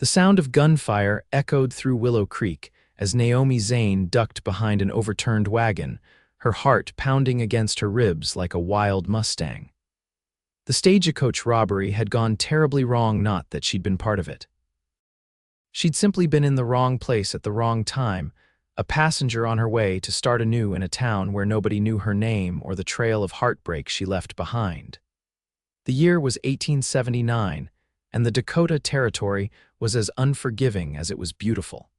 The sound of gunfire echoed through Willow Creek as Naomi Zane ducked behind an overturned wagon, her heart pounding against her ribs like a wild Mustang. The stagecoach robbery had gone terribly wrong, not that she'd been part of it. She'd simply been in the wrong place at the wrong time, a passenger on her way to start anew in a town where nobody knew her name or the trail of heartbreak she left behind. The year was 1879, and the Dakota Territory was as unforgiving as it was beautiful.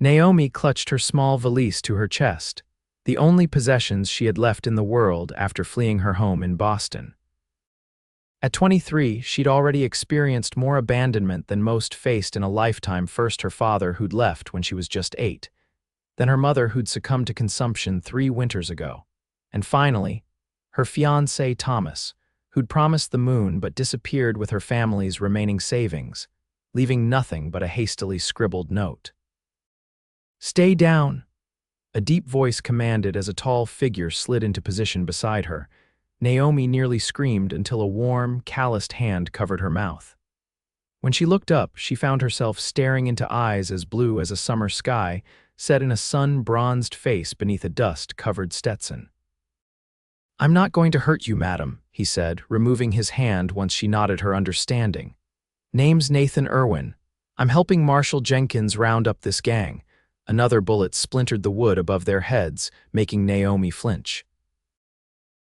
Naomi clutched her small valise to her chest, the only possessions she had left in the world after fleeing her home in Boston. At 23, she'd already experienced more abandonment than most faced in a lifetime. First her father, who'd left when she was just 8, then her mother, who'd succumbed to consumption 3 winters ago, and finally, her fiancé Thomas, who'd promised the moon but disappeared with her family's remaining savings, leaving nothing but a hastily scribbled note. "Stay down," a deep voice commanded as a tall figure slid into position beside her. Naomi nearly screamed until a warm, calloused hand covered her mouth. When she looked up, she found herself staring into eyes as blue as a summer sky, set in a sun-bronzed face beneath a dust-covered Stetson. "I'm not going to hurt you, madam," he said, removing his hand once she nodded her understanding. "Name's Nathan Irwin. I'm helping Marshal Jenkins round up this gang." Another bullet splintered the wood above their heads, making Naomi flinch.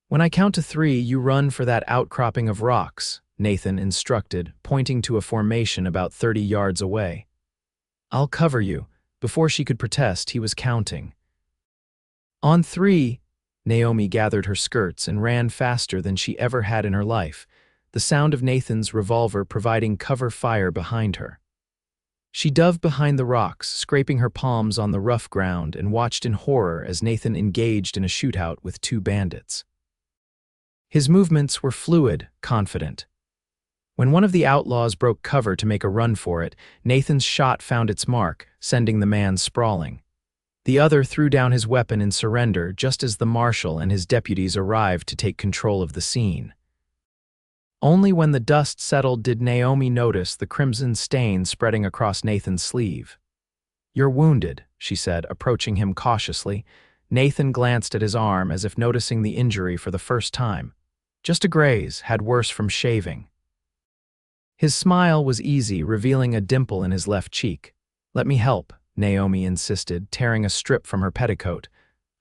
"When I count to 3, you run for that outcropping of rocks," Nathan instructed, pointing to a formation about 30 yards away. "I'll cover you." Before she could protest, he was counting. On 3, Naomi gathered her skirts and ran faster than she ever had in her life, the sound of Nathan's revolver providing cover fire behind her. She dove behind the rocks, scraping her palms on the rough ground, and watched in horror as Nathan engaged in a shootout with 2 bandits. His movements were fluid, confident. When one of the outlaws broke cover to make a run for it, Nathan's shot found its mark, sending the man sprawling. The other threw down his weapon in surrender just as the marshal and his deputies arrived to take control of the scene. Only when the dust settled did Naomi notice the crimson stain spreading across Nathan's sleeve. "You're wounded," she said, approaching him cautiously. Nathan glanced at his arm as if noticing the injury for the first time. "Just a graze, had worse from shaving." His smile was easy, revealing a dimple in his left cheek. "Let me help," Naomi insisted, tearing a strip from her petticoat.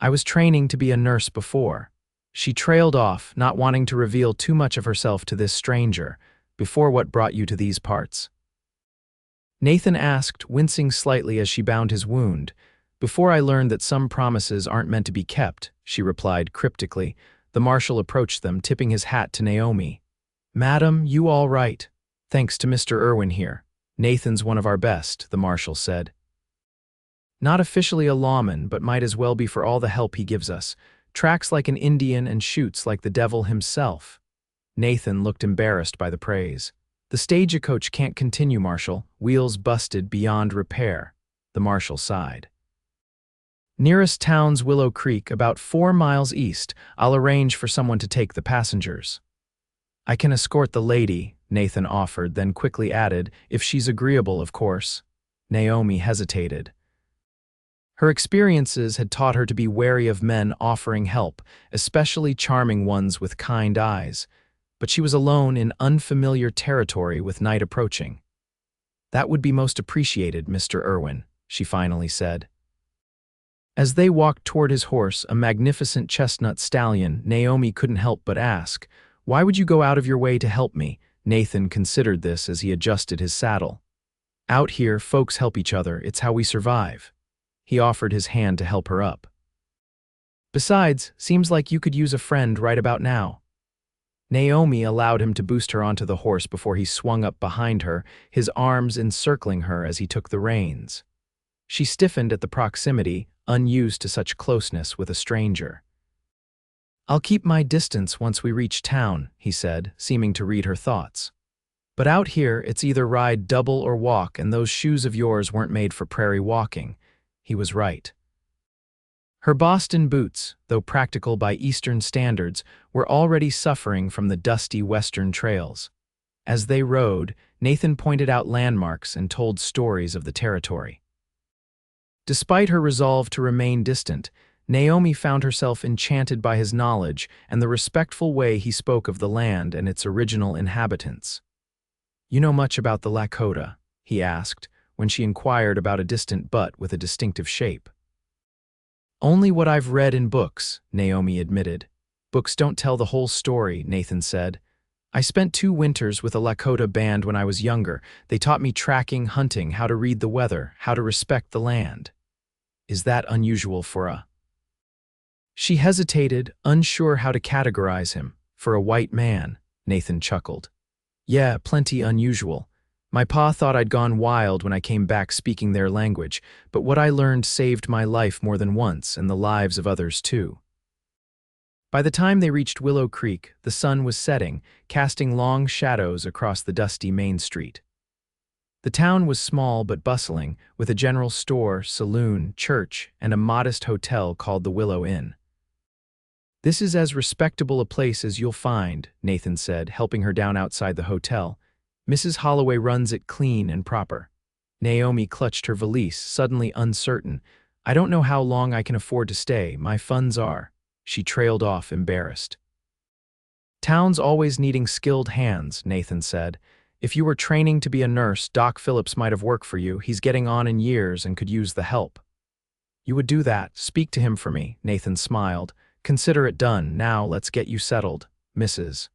"I was training to be a nurse before." She trailed off, not wanting to reveal too much of herself to this stranger. "Before what brought you to these parts?" Nathan asked, wincing slightly as she bound his wound. "Before I learned that some promises aren't meant to be kept," she replied cryptically. The marshal approached them, tipping his hat to Naomi. "Madam, you all right? Thanks to Mr. Irwin here. Nathan's one of our best," the marshal said. "Not officially a lawman, but might as well be for all the help he gives us. Tracks like an Indian and shoots like the devil himself." Nathan looked embarrassed by the praise. "The stagecoach can't continue, Marshal. Wheels busted beyond repair," the marshal sighed. "Nearest town's Willow Creek, about 4 miles east. I'll arrange for someone to take the passengers." "I can escort the lady," Nathan offered, then quickly added, "if she's agreeable, of course." Naomi hesitated. Her experiences had taught her to be wary of men offering help, especially charming ones with kind eyes, but she was alone in unfamiliar territory with night approaching. "That would be most appreciated, Mr. Irwin," she finally said. As they walked toward his horse, a magnificent chestnut stallion, Naomi couldn't help but ask, "Why would you go out of your way to help me?" Nathan considered this as he adjusted his saddle. "Out here, folks help each other. It's how we survive." He offered his hand to help her up. "Besides, seems like you could use a friend right about now." Naomi allowed him to boost her onto the horse before he swung up behind her, his arms encircling her as he took the reins. She stiffened at the proximity, unused to such closeness with a stranger. "I'll keep my distance once we reach town," he said, seeming to read her thoughts. "But out here, it's either ride double or walk, and those shoes of yours weren't made for prairie walking." He was right. Her Boston boots, though practical by Eastern standards, were already suffering from the dusty Western trails. As they rode, Nathan pointed out landmarks and told stories of the territory. Despite her resolve to remain distant, Naomi found herself enchanted by his knowledge and the respectful way he spoke of the land and its original inhabitants. "You know much about the Lakota?" he asked, when she inquired about a distant butte with a distinctive shape. "Only what I've read in books," Naomi admitted. "Books don't tell the whole story," Nathan said. "I spent 2 winters with a Lakota band when I was younger. They taught me tracking, hunting, how to read the weather, how to respect the land." "Is that unusual for a—" She hesitated, unsure how to categorize him. "For a white man," Nathan chuckled. "Yeah, plenty unusual. My pa thought I'd gone wild when I came back speaking their language, but what I learned saved my life more than once and the lives of others too." By the time they reached Willow Creek, the sun was setting, casting long shadows across the dusty Main Street. The town was small but bustling, with a general store, saloon, church, and a modest hotel called the Willow Inn. "This is as respectable a place as you'll find," Nathan said, helping her down outside the hotel. "Mrs. Holloway runs it clean and proper." Naomi clutched her valise, suddenly uncertain. "I don't know how long I can afford to stay. My funds are—" She trailed off, embarrassed. "Town's always needing skilled hands," Nathan said. "If you were training to be a nurse, Doc Phillips might have worked for you. He's getting on in years and could use the help." "You would do that. Speak to him for me," Nathan smiled. "Consider it done. Now let's get you settled, Mrs."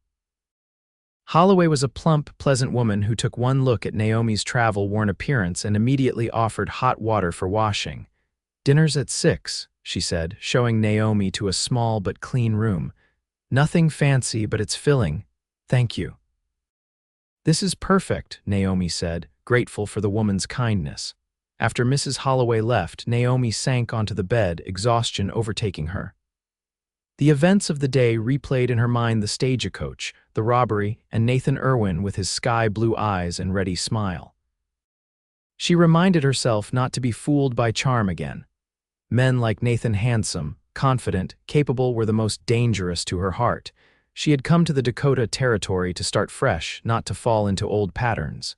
Holloway was a plump, pleasant woman who took one look at Naomi's travel-worn appearance and immediately offered hot water for washing. "Dinner's at 6, she said, showing Naomi to a small but clean room. "Nothing fancy, but it's filling. Thank you." "This is perfect," Naomi said, grateful for the woman's kindness. After Mrs. Holloway left, Naomi sank onto the bed, exhaustion overtaking her. The events of the day replayed in her mind: the stagecoach, the robbery, and Nathan Irwin with his sky-blue eyes and ready smile. She reminded herself not to be fooled by charm again. Men like Nathan, handsome, confident, capable, were the most dangerous to her heart. She had come to the Dakota Territory to start fresh, not to fall into old patterns.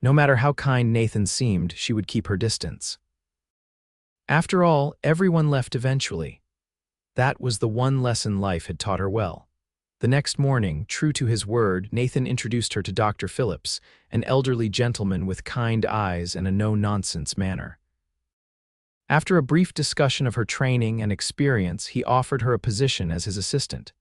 No matter how kind Nathan seemed, she would keep her distance. After all, everyone left eventually. That was the one lesson life had taught her well. The next morning, true to his word, Nathan introduced her to Dr. Phillips, an elderly gentleman with kind eyes and a no-nonsense manner. After a brief discussion of her training and experience, he offered her a position as his assistant.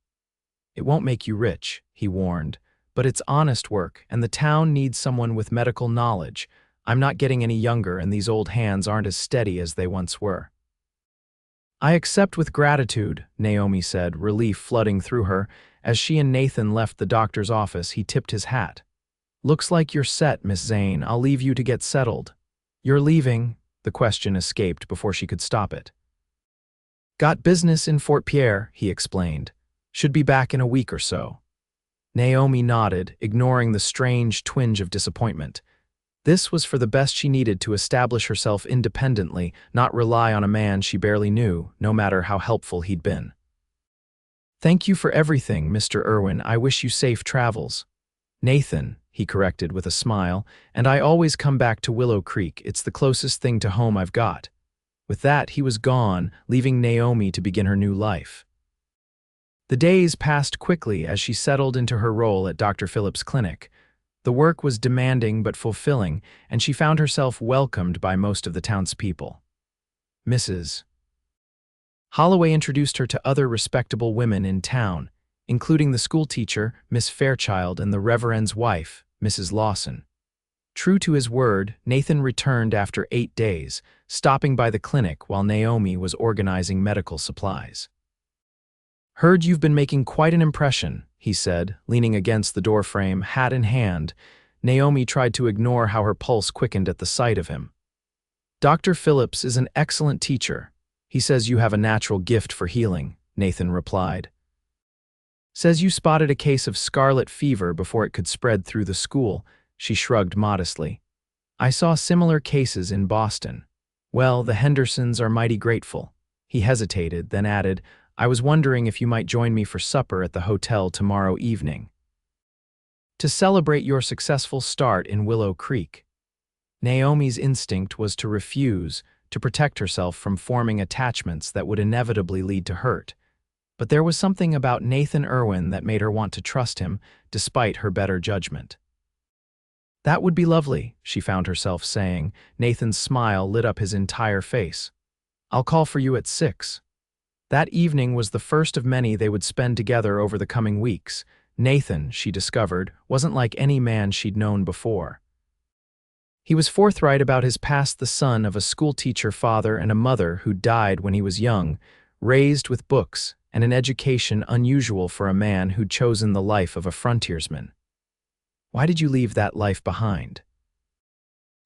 "It won't make you rich," he warned, "but it's honest work, and the town needs someone with medical knowledge. I'm not getting any younger, and these old hands aren't as steady as they once were." "I accept with gratitude," Naomi said, relief flooding through her. As she and Nathan left the doctor's office, he tipped his hat. "Looks like you're set, Miss Zane. I'll leave you to get settled." "You're leaving?" The question escaped before she could stop it. "Got business in Fort Pierre," he explained. "Should be back in a week or so." Naomi nodded, ignoring the strange twinge of disappointment. This was for the best she needed to establish herself independently, not rely on a man she barely knew, no matter how helpful he'd been. "Thank you for everything, Mr. Irwin. I wish you safe travels." "Nathan," he corrected with a smile, "and I always come back to Willow Creek. It's the closest thing to home I've got." With that, he was gone, leaving Naomi to begin her new life. The days passed quickly as she settled into her role at Dr. Phillips' clinic. The work was demanding but fulfilling, and she found herself welcomed by most of the townspeople. Mrs. Holloway introduced her to other respectable women in town, including the schoolteacher, Miss Fairchild, and the Reverend's wife, Mrs. Lawson. True to his word, Nathan returned after 8 days, stopping by the clinic while Naomi was organizing medical supplies. "Heard you've been making quite an impression," he said, leaning against the doorframe, hat in hand. Naomi tried to ignore how her pulse quickened at the sight of him. "Dr. Phillips is an excellent teacher. He says you have a natural gift for healing," Nathan replied. "Says you spotted a case of scarlet fever before it could spread through the school," she shrugged modestly. "I saw similar cases in Boston. Well, the Hendersons are mighty grateful." He hesitated, then added, "I was wondering if you might join me for supper at the hotel tomorrow evening." To celebrate your successful start in Willow Creek. Naomi's instinct was to refuse, to protect herself from forming attachments that would inevitably lead to hurt. But there was something about Nathan Irwin that made her want to trust him, despite her better judgment. "That would be lovely," she found herself saying. Nathan's smile lit up his entire face. "I'll call for you at 6. That evening was the first of many they would spend together over the coming weeks. Nathan, she discovered, wasn't like any man she'd known before. He was forthright about his past, the son of a schoolteacher father and a mother who died when he was young, raised with books and an education unusual for a man who'd chosen the life of a frontiersman. "Why did you leave that life behind?"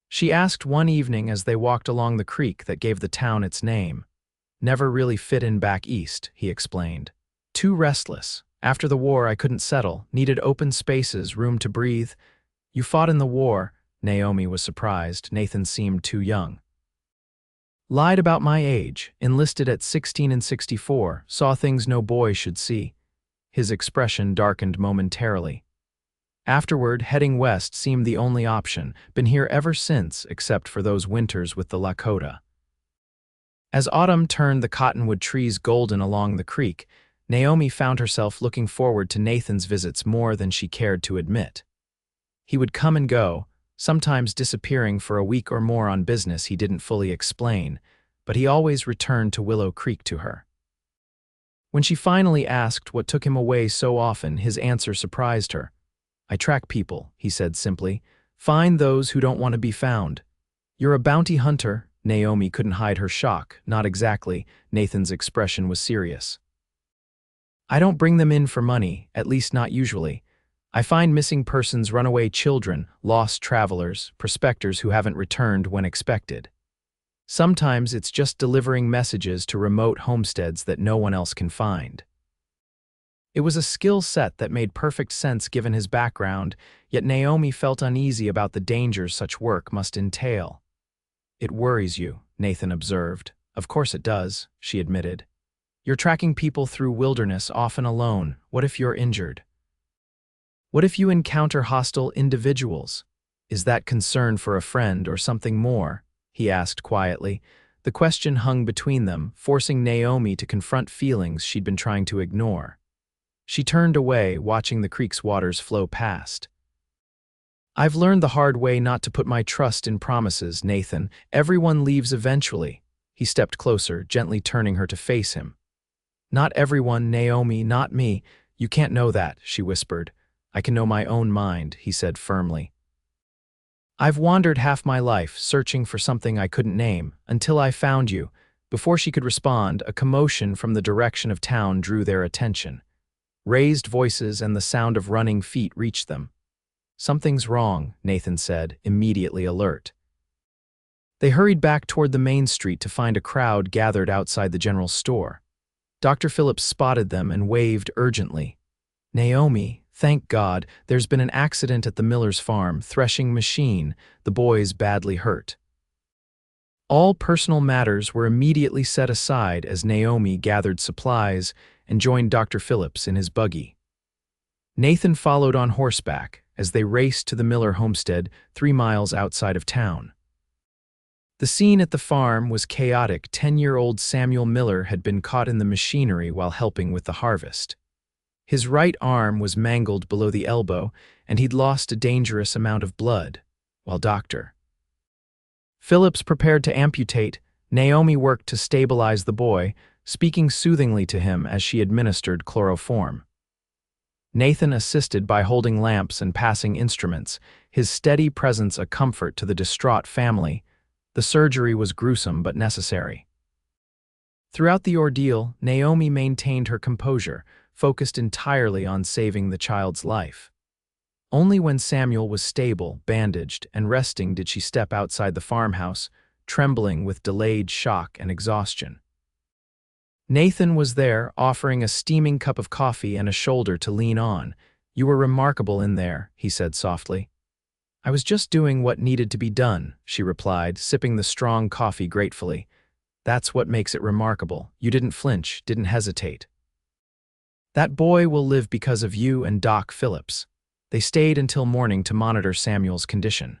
she asked one evening as they walked along the creek that gave the town its name. "Never really fit in back east," he explained. "Too restless. After the war I couldn't settle, needed open spaces, room to breathe." "You fought in the war?" Naomi was surprised. Nathan seemed too young. "Lied about my age, enlisted at 16 and 64, saw things no boy should see." His expression darkened momentarily. "Afterward, heading west seemed the only option. Been here ever since, except for those winters with the Lakota." As autumn turned the cottonwood trees golden along the creek, Naomi found herself looking forward to Nathan's visits more than she cared to admit. He would come and go, sometimes disappearing for a week or more on business he didn't fully explain, but he always returned to Willow Creek to her. When she finally asked what took him away so often, his answer surprised her. "I track people," he said simply. "Find those who don't want to be found." "You're a bounty hunter?" Naomi couldn't hide her shock. "Not exactly." Nathan's expression was serious. "I don't bring them in for money, at least not usually. I find missing persons, runaway children, lost travelers, prospectors who haven't returned when expected. Sometimes it's just delivering messages to remote homesteads that no one else can find." It was a skill set that made perfect sense given his background, yet Naomi felt uneasy about the dangers such work must entail. "It worries you," Nathan observed. "Of course it does," she admitted. "You're tracking people through wilderness, often alone. What if you're injured? What if you encounter hostile individuals? Is that concern for a friend or something more?" he asked quietly. The question hung between them, forcing Naomi to confront feelings she'd been trying to ignore. She turned away, watching the creek's waters flow past. "I've learned the hard way not to put my trust in promises, Nathan. Everyone leaves eventually." He stepped closer, gently turning her to face him. "Not everyone, Naomi, not me. You can't know that," she whispered. "I can know my own mind," he said firmly. "I've wandered half my life, searching for something I couldn't name, until I found you." Before she could respond, a commotion from the direction of town drew their attention. Raised voices and the sound of running feet reached them. "Something's wrong," Nathan said, immediately alert. They hurried back toward the main street to find a crowd gathered outside the general store. Dr. Phillips spotted them and waved urgently. "Naomi, thank God, there's been an accident at the miller's farm, threshing machine. The boy's badly hurt." All personal matters were immediately set aside as Naomi gathered supplies and joined Dr. Phillips in his buggy. Nathan followed on horseback as they raced to the Miller homestead 3 miles outside of town. The scene at the farm was chaotic. 10-year-old Samuel Miller had been caught in the machinery while helping with the harvest. His right arm was mangled below the elbow, and he'd lost a dangerous amount of blood, while Dr. Phillips prepared to amputate. Naomi worked to stabilize the boy, speaking soothingly to him as she administered chloroform. Nathan assisted by holding lamps and passing instruments, his steady presence a comfort to the distraught family. The surgery was gruesome but necessary. Throughout the ordeal, Naomi maintained her composure, focused entirely on saving the child's life. Only when Samuel was stable, bandaged, and resting did she step outside the farmhouse, trembling with delayed shock and exhaustion. Nathan was there, offering a steaming cup of coffee and a shoulder to lean on. "You were remarkable in there," he said softly. "I was just doing what needed to be done," she replied, sipping the strong coffee gratefully. "That's what makes it remarkable. You didn't flinch, didn't hesitate. That boy will live because of you and Doc Phillips." They stayed until morning to monitor Samuel's condition.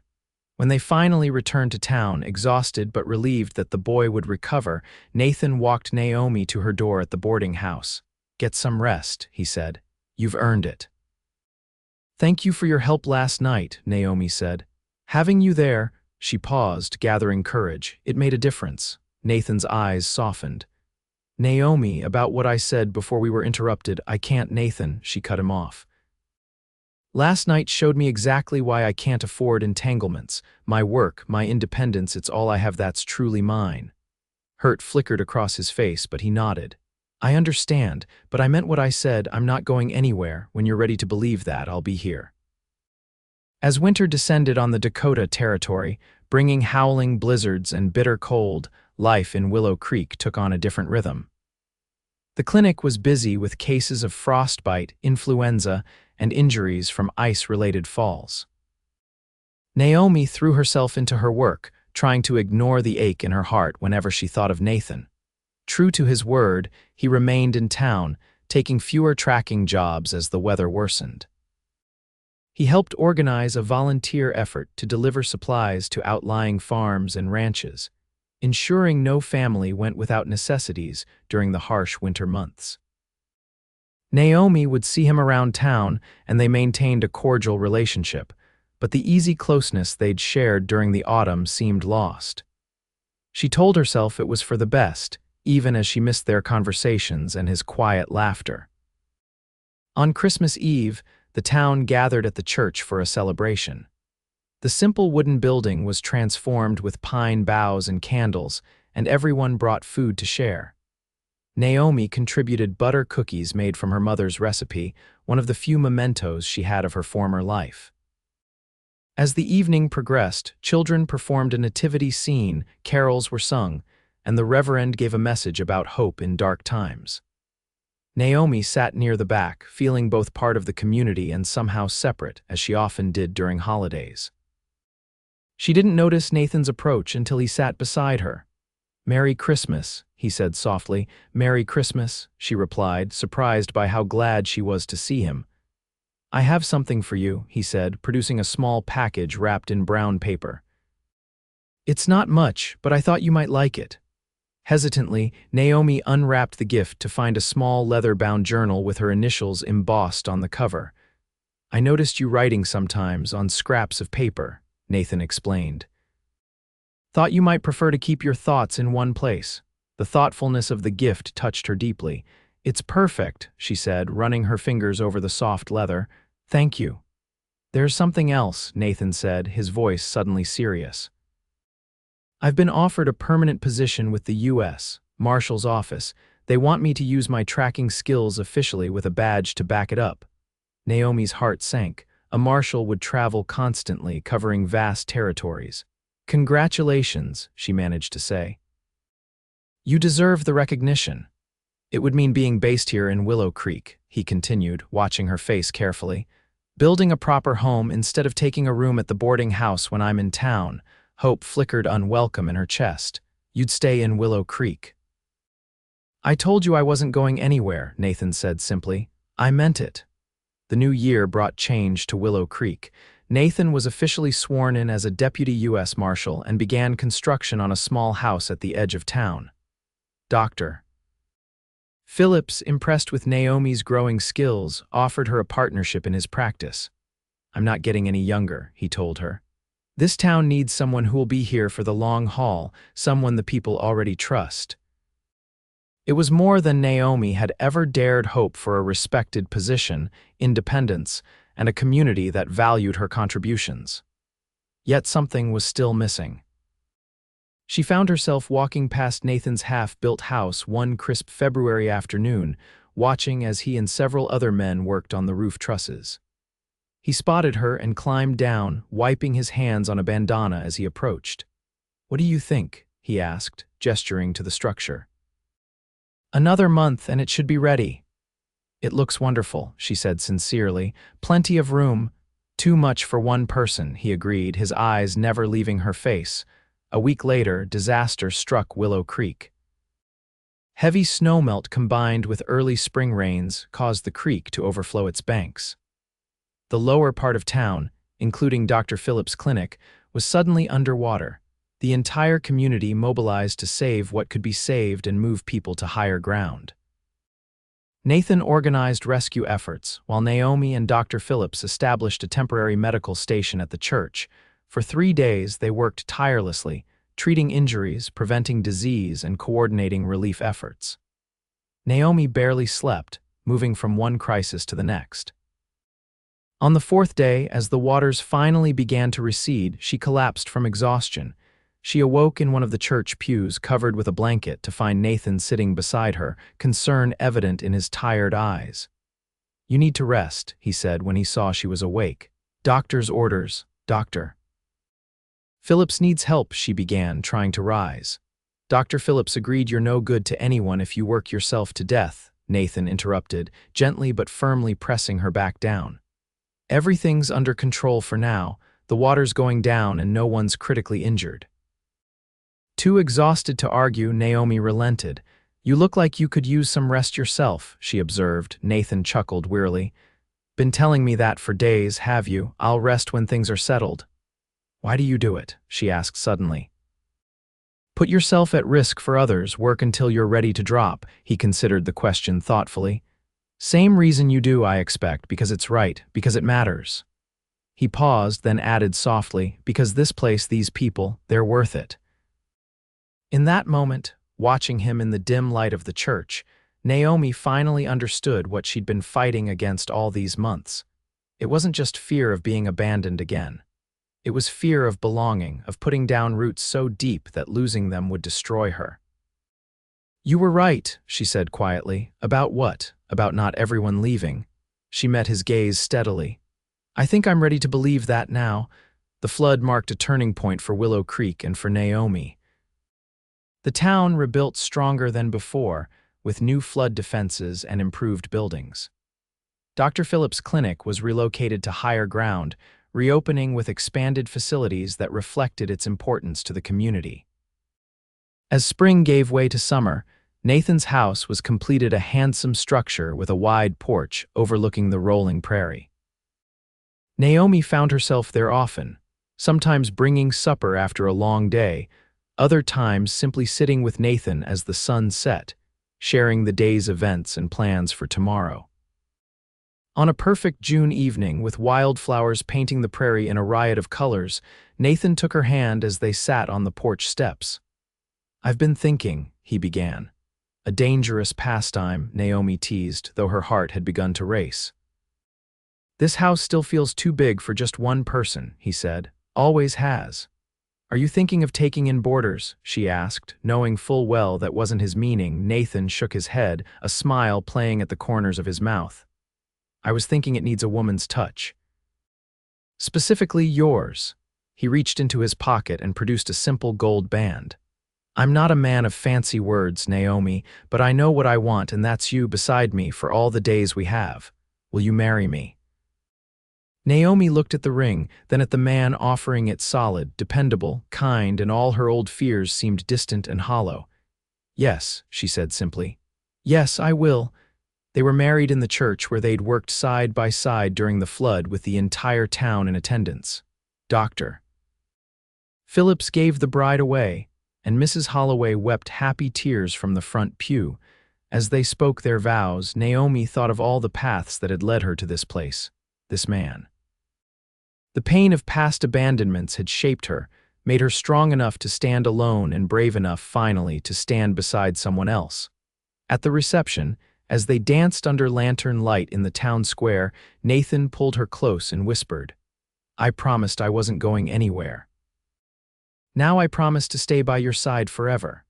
When they finally returned to town, exhausted but relieved that the boy would recover, Nathan walked Naomi to her door at the boarding house. "Get some rest," he said. "You've earned it." "Thank you for your help last night," Naomi said. "Having you there," she paused, gathering courage. "It made a difference." Nathan's eyes softened. "Naomi, about what I said before we were interrupted, I can't." "Nathan," she cut him off. "Last night showed me exactly why I can't afford entanglements. My work, my independence, it's all I have that's truly mine." Hurt flickered across his face, but he nodded. "I understand, but I meant what I said. I'm not going anywhere. When you're ready to believe that, I'll be here." As winter descended on the Dakota Territory, bringing howling blizzards and bitter cold, life in Willow Creek took on a different rhythm. The clinic was busy with cases of frostbite, influenza, and injuries from ice-related falls. Naomi threw herself into her work, trying to ignore the ache in her heart whenever she thought of Nathan. True to his word, he remained in town, taking fewer tracking jobs as the weather worsened. He helped organize a volunteer effort to deliver supplies to outlying farms and ranches, ensuring no family went without necessities during the harsh winter months. Naomi would see him around town, and they maintained a cordial relationship, but the easy closeness they'd shared during the autumn seemed lost. She told herself it was for the best, even as she missed their conversations and his quiet laughter. On Christmas Eve, the town gathered at the church for a celebration. The simple wooden building was transformed with pine boughs and candles, and everyone brought food to share. Naomi contributed butter cookies made from her mother's recipe, one of the few mementos she had of her former life. As the evening progressed, children performed a nativity scene, carols were sung, and the reverend gave a message about hope in dark times. Naomi sat near the back, feeling both part of the community and somehow separate, as she often did during holidays. She didn't notice Nathan's approach until he sat beside her. "Merry Christmas," he said softly. "Merry Christmas," she replied, surprised by how glad she was to see him. "I have something for you," he said, producing a small package wrapped in brown paper. "It's not much, but I thought you might like it." Hesitantly, Naomi unwrapped the gift to find a small leather-bound journal with her initials embossed on the cover. "I noticed you writing sometimes on scraps of paper," Nathan explained. "Thought you might prefer to keep your thoughts in one place." The thoughtfulness of the gift touched her deeply. "It's perfect," she said, running her fingers over the soft leather. "Thank you." "There's something else," Nathan said, his voice suddenly serious. "I've been offered a permanent position with the U.S. Marshal's office. They want me to use my tracking skills officially with a badge to back it up." Naomi's heart sank. A marshal would travel constantly, covering vast territories. "Congratulations," she managed to say. "You deserve the recognition." "It would mean being based here in Willow Creek," he continued, watching her face carefully. "Building a proper home instead of taking a room at the boarding house when I'm in town." Hope flickered unwelcome in her chest. "You'd stay in Willow Creek." "I told you I wasn't going anywhere," Nathan said simply. "I meant it." The new year brought change to Willow Creek. Nathan was officially sworn in as a deputy U.S. Marshal and began construction on a small house at the edge of town. Dr. Phillips, impressed with Naomi's growing skills, offered her a partnership in his practice. "I'm not getting any younger," he told her. "This town needs someone who will be here for the long haul, someone the people already trust." It was more than Naomi had ever dared hope for: a respected position, independence, and a community that valued her contributions. Yet something was still missing. She found herself walking past Nathan's half-built house one crisp February afternoon, watching as he and several other men worked on the roof trusses. He spotted her and climbed down, wiping his hands on a bandana as he approached. "What do you think?" he asked, gesturing to the structure. "Another month and it should be ready." "It looks wonderful," she said sincerely. "Plenty of room." "Too much for one person," he agreed, his eyes never leaving her face. A week later, disaster struck Willow Creek. Heavy snowmelt combined with early spring rains caused the creek to overflow its banks. The lower part of town, including Dr. Phillips' clinic, was suddenly underwater. The entire community mobilized to save what could be saved and move people to higher ground. Nathan organized rescue efforts, while Naomi and Dr. Phillips established a temporary medical station at the church. For 3 days, they worked tirelessly, treating injuries, preventing disease, and coordinating relief efforts. Naomi barely slept, moving from one crisis to the next. On the 4th day, as the waters finally began to recede, she collapsed from exhaustion. She awoke in one of the church pews, covered with a blanket, to find Nathan sitting beside her, concern evident in his tired eyes. "You need to rest," he said when he saw she was awake. "Doctor's orders, doctor." "Phillips needs help," she began, trying to rise. "Dr. Phillips agreed you're no good to anyone if you work yourself to death," Nathan interrupted, gently but firmly pressing her back down. "Everything's under control for now. The water's going down and no one's critically injured." Too exhausted to argue, Naomi relented. "You look like you could use some rest yourself," she observed. Nathan chuckled wearily. "Been telling me that for days, have you? I'll rest when things are settled." "Why do you do it?" she asked suddenly. "Put yourself at risk for others, work until you're ready to drop," he considered the question thoughtfully. "Same reason you do, I expect, because it's right, because it matters." He paused, then added softly, "Because this place, these people, they're worth it." In that moment, watching him in the dim light of the church, Naomi finally understood what she'd been fighting against all these months. It wasn't just fear of being abandoned again. It was fear of belonging, of putting down roots so deep that losing them would destroy her. "You were right," she said quietly. "About what? About not everyone leaving?" She met his gaze steadily. "I think I'm ready to believe that now." The flood marked a turning point for Willow Creek and for Naomi. The town rebuilt stronger than before, with new flood defenses and improved buildings. Dr. Phillips' clinic was relocated to higher ground, reopening with expanded facilities that reflected its importance to the community. As spring gave way to summer, Nathan's house was completed, a handsome structure with a wide porch overlooking the rolling prairie. Naomi found herself there often, sometimes bringing supper after a long day, other times simply sitting with Nathan as the sun set, sharing the day's events and plans for tomorrow. On a perfect June evening, with wildflowers painting the prairie in a riot of colors, Nathan took her hand as they sat on the porch steps. "I've been thinking," he began. "A dangerous pastime," Naomi teased, though her heart had begun to race. "This house still feels too big for just one person," he said. "Always has." "Are you thinking of taking in boarders?" she asked, knowing full well that wasn't his meaning. Nathan shook his head, a smile playing at the corners of his mouth. "I was thinking it needs a woman's touch. Specifically yours." He reached into his pocket and produced a simple gold band. "I'm not a man of fancy words, Naomi, but I know what I want, and that's you beside me for all the days we have. Will you marry me?" Naomi looked at the ring, then at the man offering it, solid, dependable, kind, and all her old fears seemed distant and hollow. "Yes," she said simply. "Yes, I will." They were married in the church where they'd worked side by side during the flood, with the entire town in attendance. Dr. Phillips gave the bride away, and Mrs. Holloway wept happy tears from the front pew. As they spoke their vows, Naomi thought of all the paths that had led her to this place, this man. The pain of past abandonments had shaped her, made her strong enough to stand alone and brave enough, finally, to stand beside someone else. At the reception, as they danced under lantern light in the town square, Nathan pulled her close and whispered, "I promised I wasn't going anywhere. Now I promise to stay by your side forever."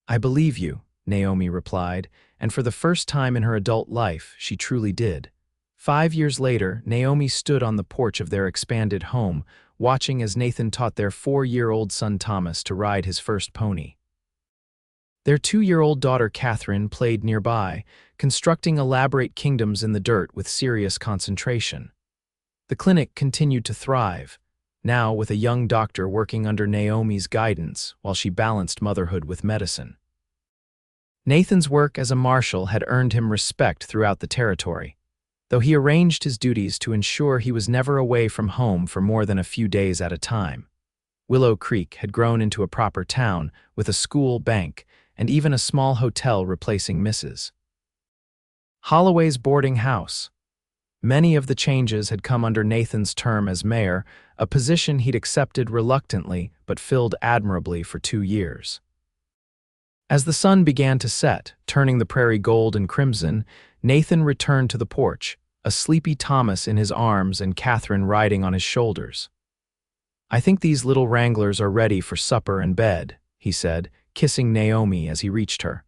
"I believe you," Naomi replied, and for the first time in her adult life, she truly did. 5 years later, Naomi stood on the porch of their expanded home, watching as Nathan taught their 4-year-old son Thomas to ride his first pony. Their 2-year-old daughter Catherine played nearby, constructing elaborate kingdoms in the dirt with serious concentration. The clinic continued to thrive, now with a young doctor working under Naomi's guidance while she balanced motherhood with medicine. Nathan's work as a marshal had earned him respect throughout the territory. though he arranged his duties to ensure he was never away from home for more than a few days at a time. Willow Creek had grown into a proper town with a school, bank, and even a small hotel replacing Mrs. Holloway's boarding house. Many of the changes had come under Nathan's term as mayor, a position he'd accepted reluctantly but filled admirably for 2 years. As the sun began to set, turning the prairie gold and crimson, Nathan returned to the porch, a sleepy Thomas in his arms and Catherine riding on his shoulders. "I think these little wranglers are ready for supper and bed," he said, kissing Naomi as he reached her.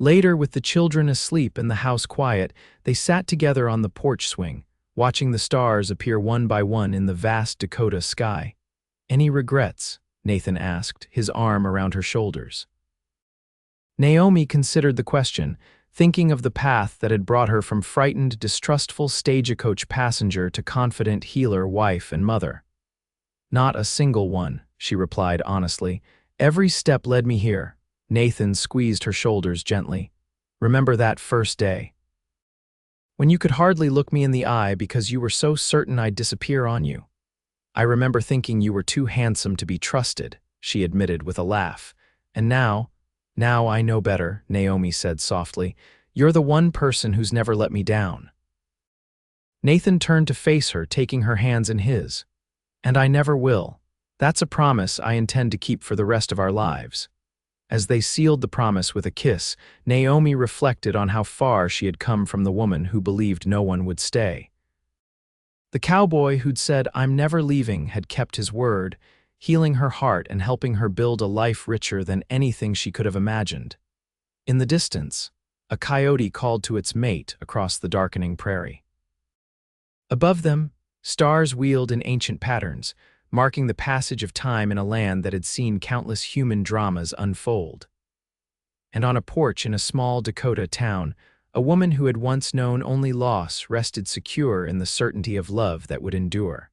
Later, with the children asleep and the house quiet, they sat together on the porch swing, watching the stars appear one by one in the vast Dakota sky. "Any regrets?" Nathan asked, his arm around her shoulders. Naomi considered the question, thinking of the path that had brought her from frightened, distrustful stagecoach passenger to confident healer, wife, and mother. "Not a single one," she replied honestly. "Every step led me here." Nathan squeezed her shoulders gently. "Remember that first day, when you could hardly look me in the eye because you were so certain I'd disappear on you? I remember thinking you were too handsome to be trusted," she admitted with a laugh. "And now I know better," Naomi said softly. "You're the one person who's never let me down." Nathan turned to face her, taking her hands in his. "And I never will. That's a promise I intend to keep for the rest of our lives." As they sealed the promise with a kiss, Naomi reflected on how far she had come from the woman who believed no one would stay. The cowboy who'd said, "I'm never leaving," had kept his word, healing her heart and helping her build a life richer than anything she could have imagined. In the distance, a coyote called to its mate across the darkening prairie. Above them, stars wheeled in ancient patterns, marking the passage of time in a land that had seen countless human dramas unfold. And on a porch in a small Dakota town, a woman who had once known only loss rested secure in the certainty of love that would endure.